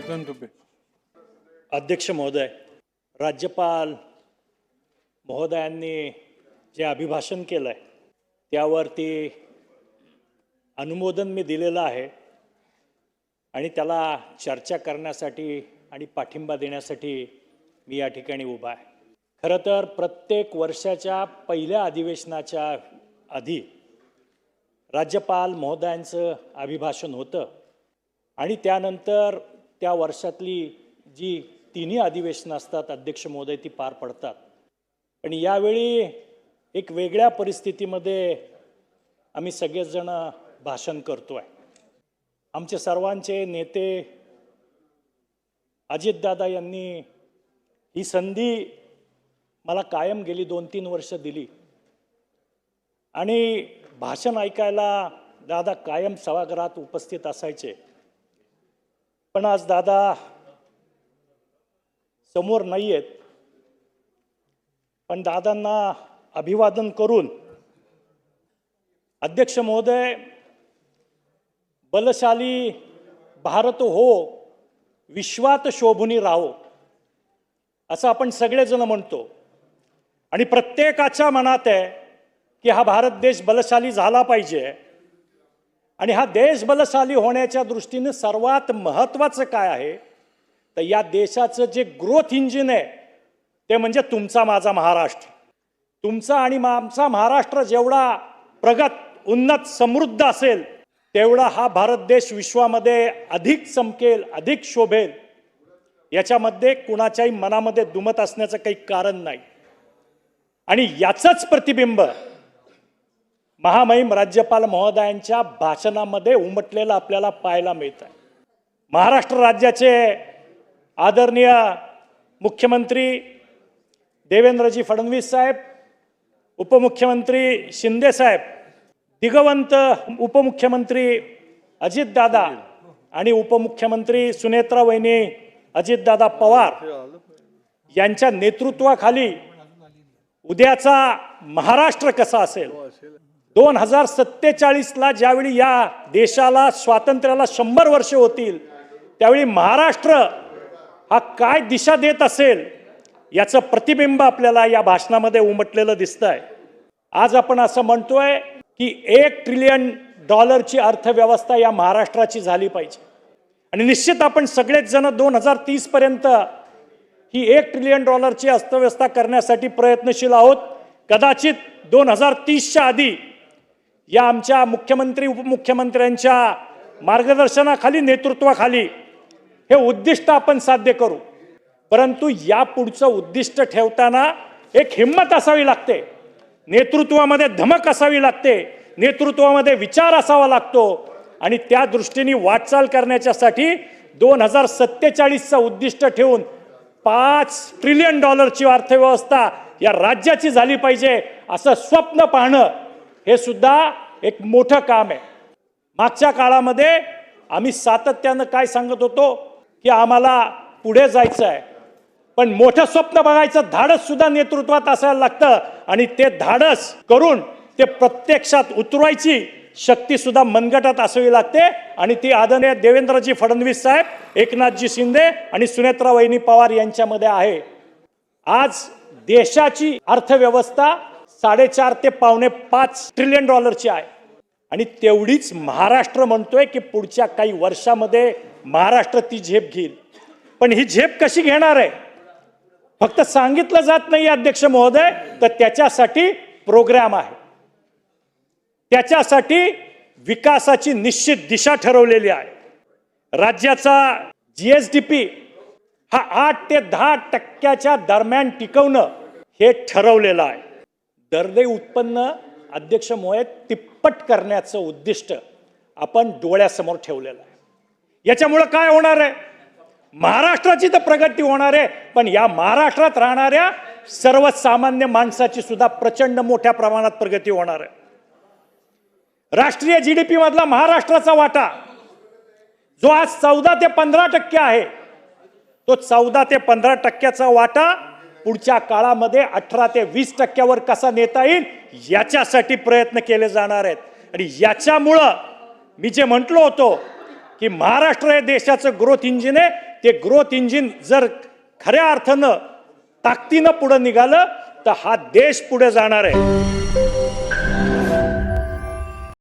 जयकांत तुपे. अध्यक्ष महोदय, राज्यपाल महोदयांनी जे अभिभाषण केलं आहे त्यावरती अनुमोदन मी दिलेलं आहे आणि त्याला चर्चा करण्यासाठी आणि पाठिंबा देण्यासाठी मी या ठिकाणी उभा आहे. खरं तर प्रत्येक वर्षाच्या पहिल्या अधिवेशनाच्या आधी राज्यपाल महोदयांचं अभिभाषण होतं आणि त्यानंतर त्या वर्षातली जी तिन्ही अधिवेशनं असतात अध्यक्ष महोदय ती पार पडतात. पण यावेळी एक वेगळ्या परिस्थितीमध्ये आम्ही सगळेजण भाषण करतो आहे. आमचे सर्वांचे नेते अजितदादा यांनी ही संधी मला कायम गेली 2-3 वर्ष दिली आणि भाषण ऐकायला दादा कायम सभागृहात उपस्थित असायचे. पण आज दादा समोर नाही आहेत. पण दादांना अभिवादन करून अध्यक्ष महोदय, बलशाली भारत हो, विश्वात शोभुनी राहो असं आपण सगळेजण म्हणतो आणि प्रत्येकाच्या मनात आहे की हा भारत देश बलशाली झाला पाहिजे. आणि हा देश बलशाली होण्याच्या दृष्टीने सर्वात महत्त्वाचं काय आहे तर या देशाचं जे ग्रोथ इंजिन आहे ते म्हणजे तुमचा माझा महाराष्ट्र. तुमचा आणि आमचा महाराष्ट्र जेवढा प्रगत, उन्नत, समृद्ध असेल तेवढा हा भारत देश विश्वामध्ये अधिक चमकेल, अधिक शोभेल. याच्यामध्ये कुणाच्याही मनामध्ये दुमत असण्याचं काही कारण नाही. आणि याचंच प्रतिबिंब महामहिम राज्यपाल महोदयांच्या भाषणामध्ये उमटलेलं आपल्याला पाहायला मिळत आहे. महाराष्ट्र राज्याचे आदरणीय मुख्यमंत्री देवेंद्रजी फडणवीस साहेब, उपमुख्यमंत्री शिंदे साहेब, दिग्गवंत उपमुख्यमंत्री अजितदादा आणि उपमुख्यमंत्री सुनेत्रा वहिनी अजितदादा पवार यांच्या नेतृत्वाखाली उद्याचा महाराष्ट्र कसा असेल. 2047ला ज्यावेळी या देशाला स्वातंत्र्याला 100 वर्ष होतील त्यावेळी महाराष्ट्र हा काय दिशा देत असेल याचं प्रतिबिंब आपल्याला या भाषणामध्ये उमटलेलं दिसतंय. आज आपण असं म्हणतोय की $1 ट्रिलियन अर्थव्यवस्था या महाराष्ट्राची झाली पाहिजे आणि निश्चित आपण सगळेच जण 2030 पर्यंत ही $1 ट्रिलियन अर्थव्यवस्था करण्यासाठी प्रयत्नशील आहोत. कदाचित 2030च्या आधी या आमच्या मुख्यमंत्री उपमुख्यमंत्र्यांच्या मार्गदर्शनाखाली, नेतृत्वाखाली हे उद्दिष्ट आपण साध्य करू. परंतु या पुढचं उद्दिष्ट ठेवताना एक हिंमत असावी लागते, नेतृत्वामध्ये धमक असावी लागते, नेतृत्वामध्ये विचार असावा लागतो आणि त्या दृष्टीने वाटचाल करण्याच्यासाठी 2047चं उद्दिष्ट ठेवून $5 ट्रिलियन अर्थव्यवस्था या राज्याची झाली पाहिजे असं स्वप्न पाहणं हे सुद्धा एक मोठं काम आहे. मागच्या काळामध्ये आम्ही सातत्यानं काय सांगत होतो की आम्हाला पुढे जायचं आहे, पण मोठं स्वप्न बघायचं धाडस सुद्धा नेतृत्वात असायला लागतं आणि ते धाडस करून ते प्रत्यक्षात उतरवायची शक्ती सुद्धा मनगटात असावी लागते आणि ती आदरणीय देवेंद्रजी फडणवीस साहेब, एकनाथजी शिंदे आणि सुनेत्रा वहिनी पवार यांच्यामध्ये आहे. आज देशाची अर्थव्यवस्था 4.5 ते $5 ट्रिलियन आहे आणि तेवढीच महाराष्ट्र म्हणतोय की पुढच्या काही वर्षामध्ये महाराष्ट्र ती झेप घेईल. पण ही झेप कशी घेणार आहे फक्त सांगितलं जात नाही अध्यक्ष महोदय, तर त्याच्यासाठी प्रोग्राम आहे, त्याच्यासाठी विकासाची निश्चित दिशा ठरवलेली आहे. राज्याचा GSDP हा 8 ते 10% दरम्यान टिकवणं हे ठरवलेलं आहे. दरडोई उत्पन्न अध्यक्ष महोदय तिप्पट करण्याचं उद्दिष्ट आपण डोळ्यासमोर ठेवलेलं आहे. याच्यामुळे काय होणार आहे, महाराष्ट्राची तर प्रगती होणार आहे, पण या महाराष्ट्रात राहणाऱ्या सर्वसामान्य माणसाची सुद्धा प्रचंड मोठ्या प्रमाणात प्रगती होणार आहे. राष्ट्रीय GDP मधला महाराष्ट्राचा वाटा जो आज 14 ते 15% आहे, तो 14 ते 15%चा वाटा पुढच्या काळामध्ये 18 ते 20%वर कसा नेता येईल याच्यासाठी प्रयत्न केले जाणार आहेत. आणि याच्यामुळं मी जे म्हटलो होतो की महाराष्ट्र हे देशाचं ग्रोथ इंजिन आहे. ते ग्रोथ इंजिन जर खऱ्या अर्थानं ताकदीनं पुढे निघालं तर हा देश पुढे जाणार आहे.